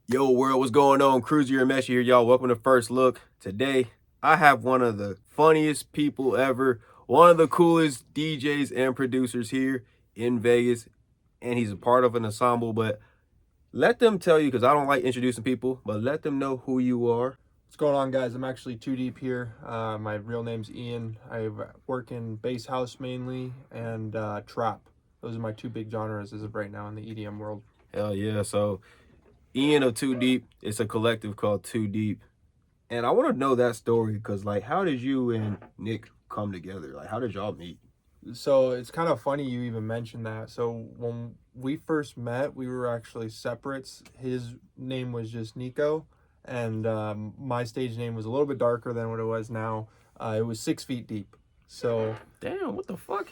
Yo, world, what's going on? Cruzer, Urameshi here, y'all. Welcome to First Look. Today, I have one of the funniest people ever, one of the coolest DJs and producers here in Vegas, and he's a part of an ensemble. But let them tell you, because I don't like introducing people, but let them know who you are. What's going on, guys? I'm actually Too Deep here. My real name's Ian. I work in bass house mainly and trap. Those are my two big genres as of right now in the EDM world. Hell yeah. So, Ian of Too Deep, it's a collective called Too Deep. And I want to know that story because, like, how did you and Nick come together? Like, how did y'all meet? So it's kind of funny you even mentioned that. So when we first met, we were actually separates. His name was just Nico, and my stage name was a little bit darker than what it was now. It was 6 feet deep. So Damn, what the fuck?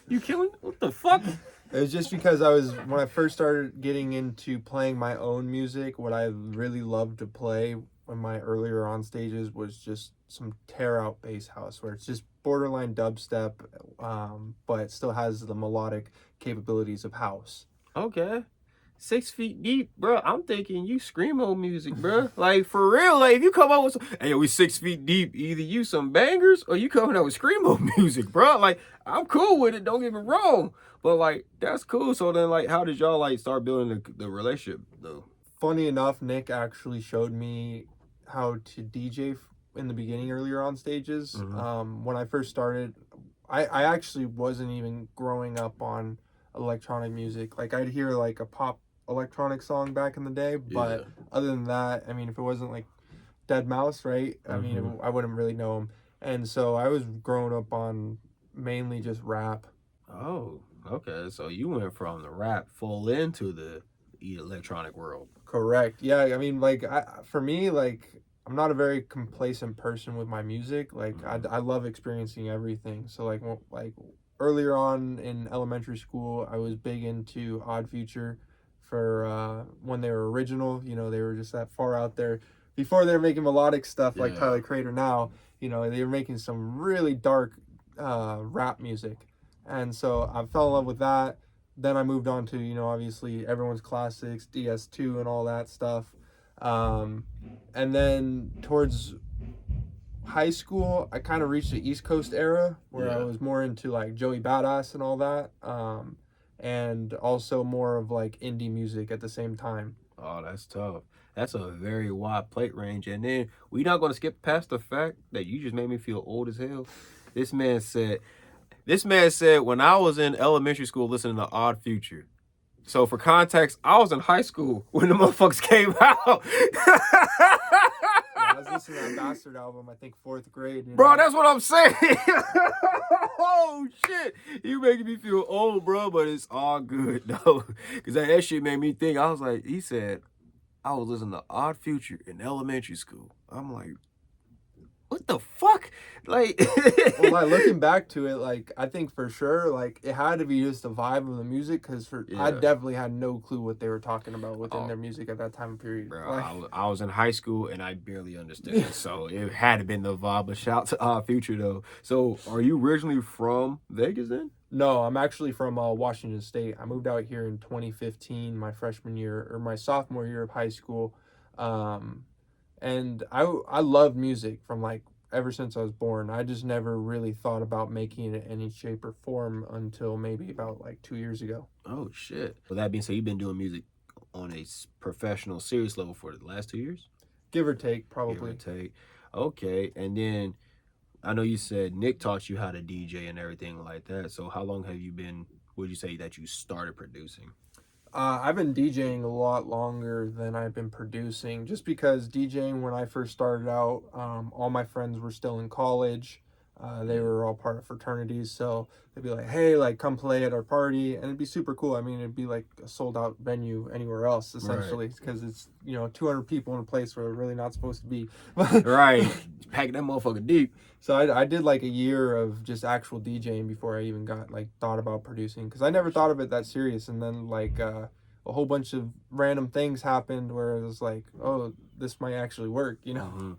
You killing? What the fuck? it was just because when I first started getting into playing my own music, what I really loved to play in my earlier on stages was just some tear out bass house where it's just borderline dubstep, but it still has the melodic capabilities of house. Okay. 6 feet deep, bro. I'm thinking you screamo music, bro. Like, for real. Like, if you come out with some, hey, we 6 feet deep, either you some bangers or you coming out with screamo music, bro. Like, I'm cool with it. Don't get me wrong. But, like, that's cool. So then, like, how did y'all, like, start building the relationship, though? Funny enough, Nick actually showed me how to DJ in the beginning earlier on stages. When I first started, I actually wasn't even growing up on electronic music. Like I'd hear like a pop electronic song back in the day, but other than that, I mean, if it wasn't like Dead Mouse, right? I mean, I wouldn't really know him. And so I was growing up on mainly just rap. Oh, okay. So you went from the rap full into the electronic world. Correct. Yeah, I mean, like for me, like I'm not a very complacent person with my music. Like I love experiencing everything. So like earlier on in elementary school, I was big into Odd Future for when they were original. You know, they were just that far out there before they were making melodic stuff like Tyler Creator now. You know, they were making some really dark rap music, and so I fell in love with that. Then I moved on to, you know, obviously everyone's classics, DS2 and all that stuff. And then towards high school, I kind of reached the East Coast era where I was more into like Joey Badass and all that. And also more of like indie music at the same time. Oh, that's tough. That's a very wide plate range. And then we're not going to skip past the fact that you just made me feel old as hell. This man said, when I was in elementary school listening to Odd Future. So for context, I was in high school when the motherfuckers came out. I was listening to that Bastard album, I think 4th grade. You know? Bro, that's what I'm saying. Oh, shit. You making me feel old, bro, but it's all good, though. Because that shit made me think. I was like, he said, I was listening to Odd Future in elementary school. I'm like, what the fuck? Like, well, like looking back to it, like I think for sure, like it had to be just the vibe of the music, because I definitely had no clue what they were talking about within their music at that time period. Bro, like, I was in high school and I barely understood it, so it had to been the vibe. But shout out to Odd Future though. So, are you originally from Vegas then? No, I'm actually from Washington State. I moved out here in 2015, my freshman year or my sophomore year of high school. And I loved music from like ever since I was born. I just never really thought about making it any shape or form until maybe about like 2 years ago. Oh shit. With that being said, you've been doing music on a professional, serious level for the last 2 years? Give or take, probably. Give or take. Okay, and then I know you said Nick taught you how to DJ and everything like that. So how long have you been, would you say, that you started producing? I've been DJing a lot longer than I've been producing, just because DJing when I first started out, all my friends were still in college. They were all part of fraternities, so they'd be like, hey, like come play at our party, and it'd be super cool. I mean, it'd be like a sold out venue anywhere else, essentially, because it's, you know, 200 people in a place where they're really not supposed to be. Right. Packing that motherfucker deep. So I did like a year of just actual DJing before I even got like thought about producing, because I never thought of it that serious. And then like a whole bunch of random things happened where it was like, oh, this might actually work, you know?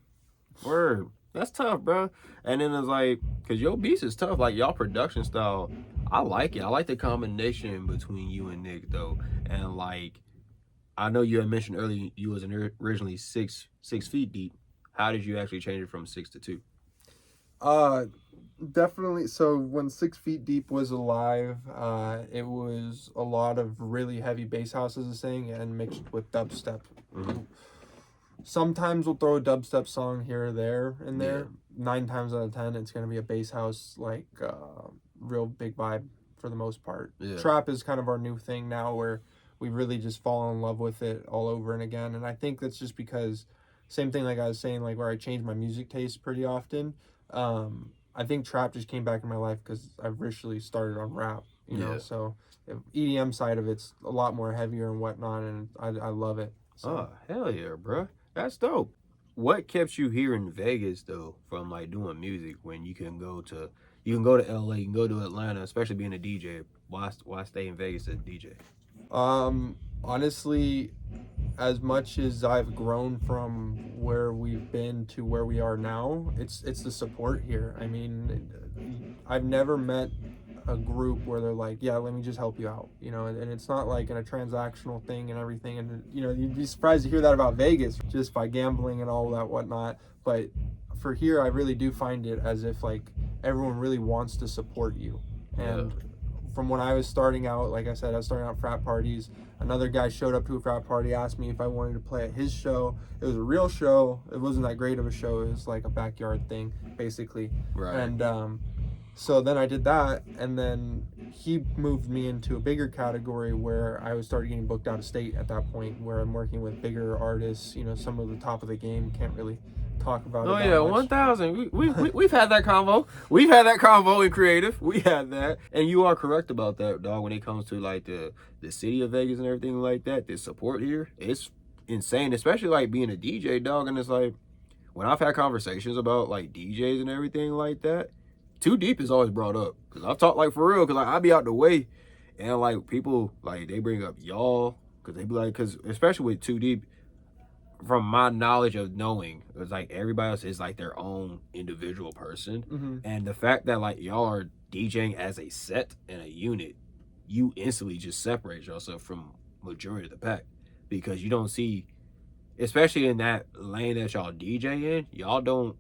Word. That's tough, bro. And then it's like, because your beats is tough. Like, y'all production style, I like it. I like the combination between you and Nick, though. And, like, I know you had mentioned earlier you was originally 6 feet deep. How did you actually change it from 6 to 2? Uh, Definitely. So when 6 Feet Deep was alive, it was a lot of really heavy bass house as a thing and mixed with dubstep. Mhm. Sometimes we'll throw a dubstep song here or there in Yeah. there. 9 times out of 10, it's gonna be a bass house, like real big vibe for the most part. Yeah. Trap is kind of our new thing now, where we really just fall in love with it all over and again. And I think that's just because, same thing like I was saying, like where I change my music taste pretty often. I think trap just came back in my life because I originally started on rap, you know. Yeah. So EDM side of it's a lot more heavier and whatnot, and I love it. So. Oh, hell yeah, bro. That's dope. What kept you here in Vegas though from like doing music when you can go to LA, you can go to Atlanta, especially being a DJ. Why stay in Vegas as a DJ? Honestly, as much as I've grown from where we've been to where we are now, it's the support here. I mean, I've never met a group where they're like, yeah, let me just help you out, you know, and it's not like in a transactional thing and everything. And you know, you'd be surprised to hear that about Vegas just by gambling and all that whatnot. But for here, I really do find it as if like everyone really wants to support you. And from when I was starting out, like I said, I was starting out frat parties. Another guy showed up to a frat party, asked me if I wanted to play at his show. It was a real show. It wasn't that great of a show. It was like a backyard thing, basically. Right. And so then I did that, and then he moved me into a bigger category where I was started getting booked out of state at that point, where I'm working with bigger artists. You know, some of the top of the game. Can't really talk about Oh it. yeah, 1,000. We've had that convo. We've had that convo in Creative. We had that, and you are correct about that, dog. When it comes to like the city of Vegas and everything like that, the support here, it's insane. Especially like being a DJ, dog. And it's like when I've had conversations about like DJs and everything like that, Too Deep is always brought up because I've talked like for real. Because like I be out the way, and like people like they bring up y'all because they be like because especially with Too Deep, from my knowledge of knowing, it's like everybody else is like their own individual person. Mm-hmm. And the fact that like y'all are DJing as a set and a unit, you instantly just separate yourself from majority of the pack because you don't see, especially in that lane that y'all DJ in, y'all don't,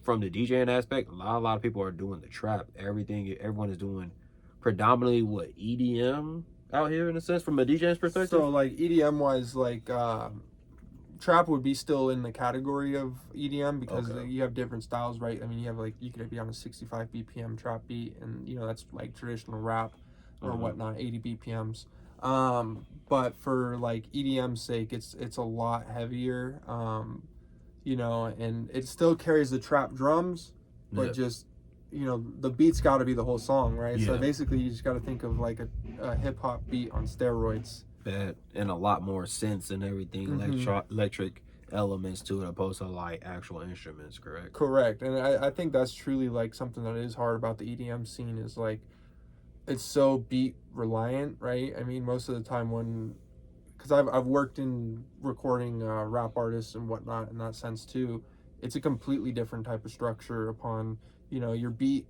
from the DJing aspect, a lot of people are doing the trap. Everyone is doing predominantly what, EDM out here in a sense from a DJ's perspective. So like EDM wise, like trap would be still in the category of EDM because Okay. you have different styles, right? I mean, you have like you could be on a 65 BPM trap beat, and you know that's like traditional rap or whatnot, 80 BPMs. But for like EDM's sake, it's a lot heavier. You know, and it still carries the trap drums, but Yeah. just you know the beat's got to be the whole song, right? So Yeah. basically, you just got to think of like a hip hop beat on steroids. That and a lot more synths and everything, electric elements to it, opposed to like actual instruments. Correct, and I think that's truly like something that is hard about the EDM scene is like it's so beat reliant, right? I mean, most of the time when because I've worked in recording rap artists and whatnot in that sense too, it's a completely different type of structure upon you know your beat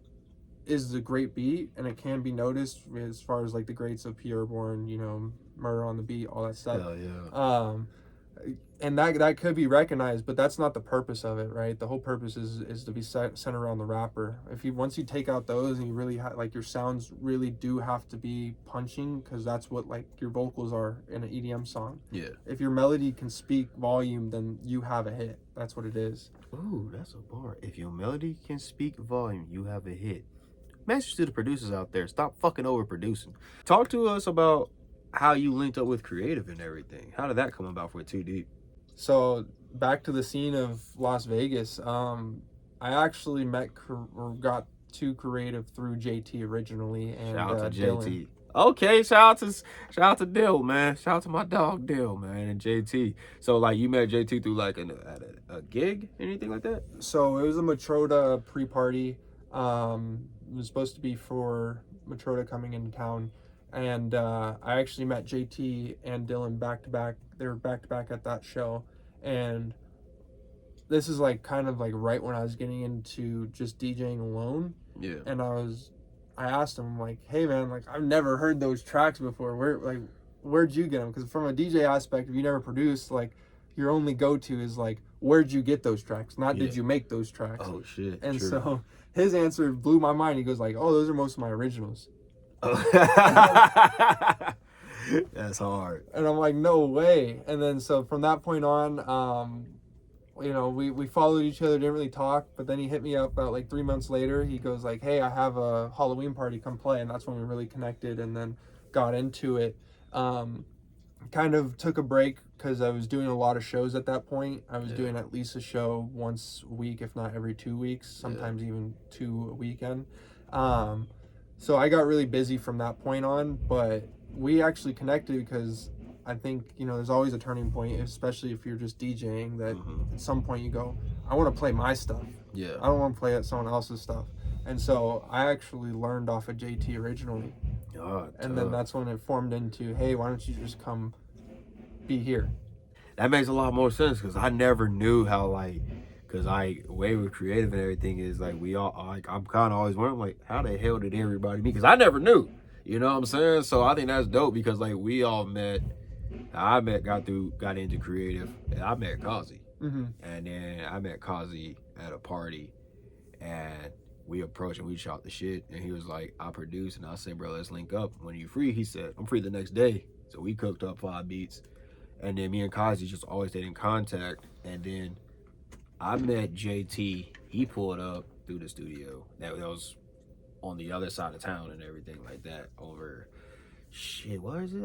is a great beat and it can be noticed as far as like the greats of Pureborn, you know, Murder on the Beat, all that stuff. Hell yeah. And that could be recognized, but that's not the purpose of it, right? The whole purpose is to be centered around the rapper. If you once you take out those and you really like your sounds really do have to be punching because that's what like your vocals are in an EDM song. Yeah. If your melody can speak volume, then you have a hit. That's what it is. Ooh, that's a bar. If your melody can speak volume, you have a hit. Message to the producers out there: stop fucking overproducing. Talk to us about how you linked up with Creative and everything. How did that come about for Too Deep? So back to the scene of Las Vegas. I actually got to Creative through JT originally, and Shout out to JT. Dylan. Okay, shout out to Dill, man. Shout out to my dog Dill, man, and JT. So like you met JT through like at a gig, anything like that? So it was a Matroda pre-party. It was supposed to be for Matroda coming into town, and I actually met JT and Dylan back to back. They were back to back at that show, and this is like kind of like right when I was getting into just DJing alone. Yeah. And I asked him like, hey man, like I've never heard those tracks before. where'd you get them? Because from a DJ aspect, if you never produce, like, your only go-to is like, where'd you get those tracks? Not did you make those tracks? Oh shit. And true. so his answer blew my mind. He goes like, oh, those are most of my originals. Oh. That's hard. And I'm like, no way. And then so from that point on, you know, we followed each other, didn't really talk, but then he hit me up about like 3 months later. He goes like, hey, I have a Halloween party, come play. And that's when we really connected and then got into it. Kind of took a break because I was doing a lot of shows at that point. I was doing at least a show once a week, if not every 2 weeks, sometimes even 2 a weekend. So I got really busy from that point on, but we actually connected because I think, you know, there's always a turning point, especially if you're just DJing, that at some point you go, I want to play my stuff. Yeah. I don't want to play at someone else's stuff. And so I actually learned off of JT originally. And then that's when it formed into, hey, why don't you just come be here? That makes a lot more sense because I never knew how, like, because way we're creative and everything is like we all, like, I'm kind of always wondering, like, how the hell did everybody meet? Because I never knew, you know what I'm saying? So I think that's dope because, like, we all met, got into creative, and I met Kazi. And then I met Kazi at a party, and we approached and we shot the shit, and he was like, I produce, and I said, bro, let's link up. When you free? He said, I'm free the next day. So we cooked up 5 beats, and then me and Kazi just always stayed in contact. And then I met JT. He pulled up through the studio. That was on the other side of town and everything like that. Over shit, what is it?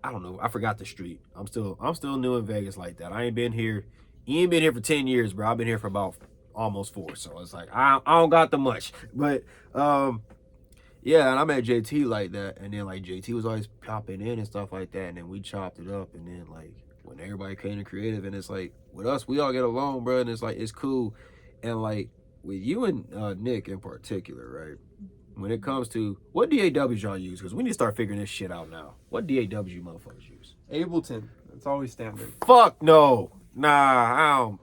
I don't know. I forgot the street. I'm still new in Vegas like that. I ain't been here. He ain't been here for 10 years, bro. I've been here for about almost 4. So it's like I don't got the much. But yeah, and I met JT like that, and then like JT was always popping in and stuff like that, and then we chopped it up, and then like when everybody came to creative, and it's like with us, we all get along, bro, and it's like it's cool, and like with you and Nick in particular, right? When it comes to what DAWs y'all use, because we need to start figuring this shit out now. What DAWs you motherfuckers use? Ableton. It's always standard. Fuck no. Nah, I don't.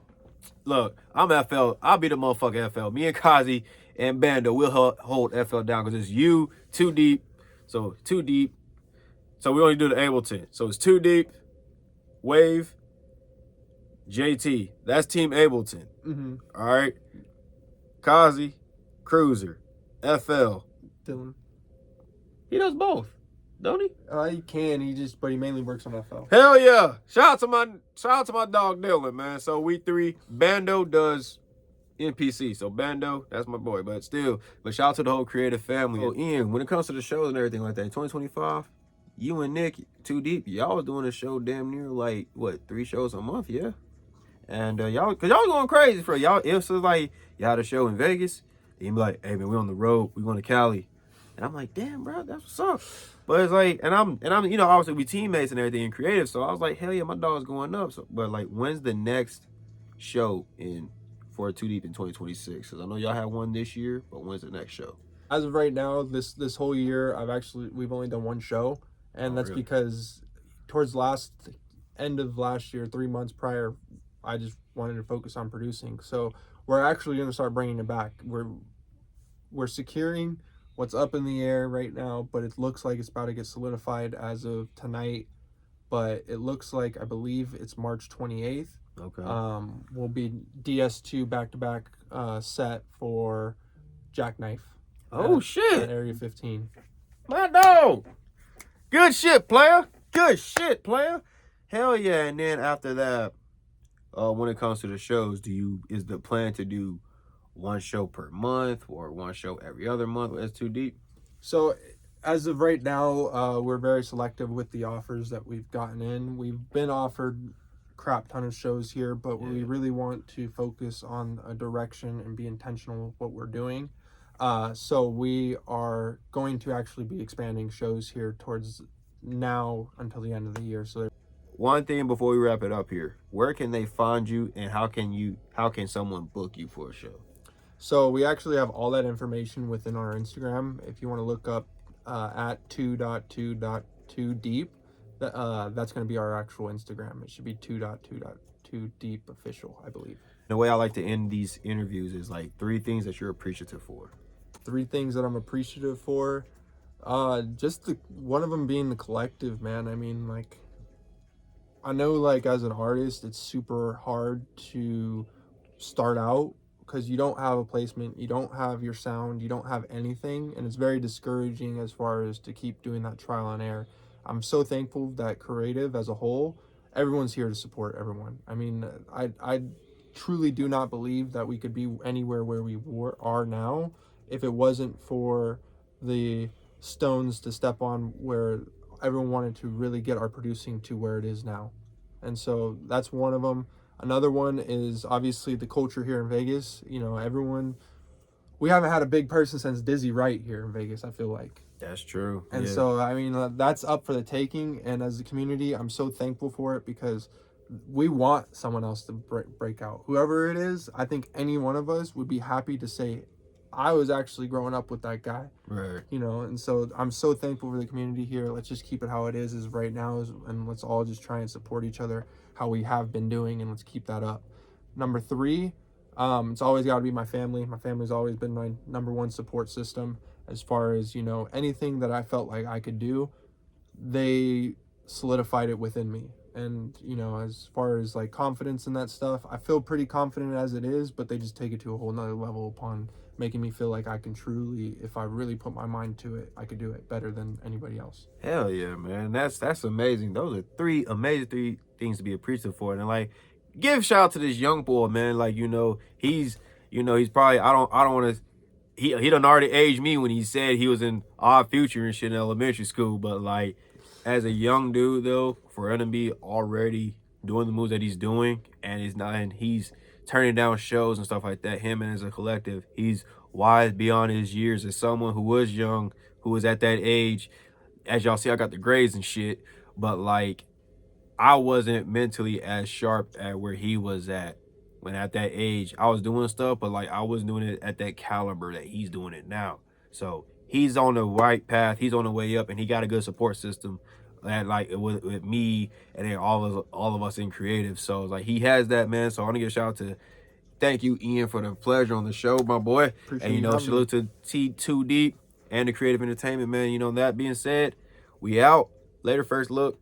Look, I'm FL. I'll be the motherfucker FL. Me and Kazi and Bando will hold FL down because it's you, Too Deep. So Too Deep. So we only do the Ableton. So it's Too Deep, Wave, JT. That's Team Ableton. All right. Kazi, Cruzer, FL. Dylan. He does both, don't he? He can. But he mainly works on FL. Hell yeah! Shout out to my dog Dylan, man. So we 3. Bando does NPC. So Bando, that's my boy. But shout out to the whole creative family. Oh, Ian, when it comes to the shows and everything like that, 2025, you and Nick, Too Deep, y'all was doing a show damn near like what 3 shows a month, yeah. And y'all going crazy for y'all. It was like y'all had a show in Vegas. And you be like, hey man, we on the road, we going to Cali. And I'm like, damn, bro, that's what's up. But it's like, and I'm, you know, obviously we teammates and everything in creative. So I was like, hell yeah, my dog's going up. So, but like, when's the next show for Too Deep in 2026? Because I know y'all had one this year, but when's the next show? As of right now, this whole year, we've only done 1 show, and that's really because towards end of last year, 3 months prior, I just wanted to focus on producing. So we're actually going to start bringing it back. We're securing what's up in the air right now, but it looks like it's about to get solidified as of tonight. But it looks like, I believe it's March 28th. Okay. Will be DS2 back-to-back set for Jackknife. Oh, shit. At Area 15. My dog. Good shit, player. Good shit, player. Hell yeah. And then after that, when it comes to the shows, is the plan to do 1 show per month or 1 show every other month with Too Deep? So as of right now, we're very selective with the offers that we've gotten in. We've been offered crap ton of shows here, but we really want to focus on a direction and be intentional with what we're doing. So we are going to actually be expanding shows here towards now until the end of the year. So one thing before we wrap it up here, where can they find you and how can someone book you for a show? So we actually have all that information within our Instagram. If you want to look up at 2.2.2deep, that's going to be our actual Instagram. It should be 2.2.2deep official, I believe. The way I like to end these interviews is like 3 things that you're appreciative for. 3 things that I'm appreciative for. Just one of them being the collective, man. I mean, like, I know, like, as an artist, it's super hard to start out because you don't have a placement, you don't have your sound, you don't have anything, and it's very discouraging as far as to keep doing that trial and error. I'm so thankful that Creative as a whole, everyone's here to support everyone. I mean, I truly do not believe that we could be anywhere where are now if it wasn't for the stones to step on where everyone wanted to really get our producing to where it is now. And so that's one of them. Another one is obviously the culture here in Vegas. You know, everyone, we haven't had a big person since Dizzy Wright here in Vegas, I feel like. That's true. And so, I mean, that's up for the taking. And as a community, I'm so thankful for it because we want someone else to break out. Whoever it is, I think any one of us would be happy to say, I was actually growing up with that guy. Right. You know, and so I'm so thankful for the community here. Let's just keep it how it is right now, and let's all just try and support each other how we have been doing, and let's keep that up. Number 3, it's always got to be my family. My family's always been my number one support system as far as, you know, anything that I felt like I could do, they solidified it within me. And, you know, as far as like confidence in that stuff, I feel pretty confident as it is, but they just take it to a whole nother level upon making me feel like I can truly, if I really put my mind to it, I could do it better than anybody else. Hell yeah, man. That's amazing. Those are three things to be appreciative for. And like, give shout out to this young boy, man. Like, he's probably, I don't want to, he done already aged me when he said he was in Odd Future and shit in elementary school. But like, as a young dude though, for him to be already doing the moves that he's doing, and he's turning down shows and stuff like that, him and as a collective, he's wise beyond his years as someone who was young, who was at that age. As y'all see, I got the grades and shit, but like, I wasn't mentally as sharp at where he was at when at that age. I was doing stuff, but like, I wasn't doing it at that caliber that he's doing it now. So he's on the right path. He's on the way up, and he got a good support system. And like with me, and then all of us in creative. So like, he has that, man. So I want to give a shout out to, thank you, Ian, for the pleasure on the show, my boy. Appreciate And salute to T2 Deep and the Creative Entertainment, man. That being said, we out. Later, First Look.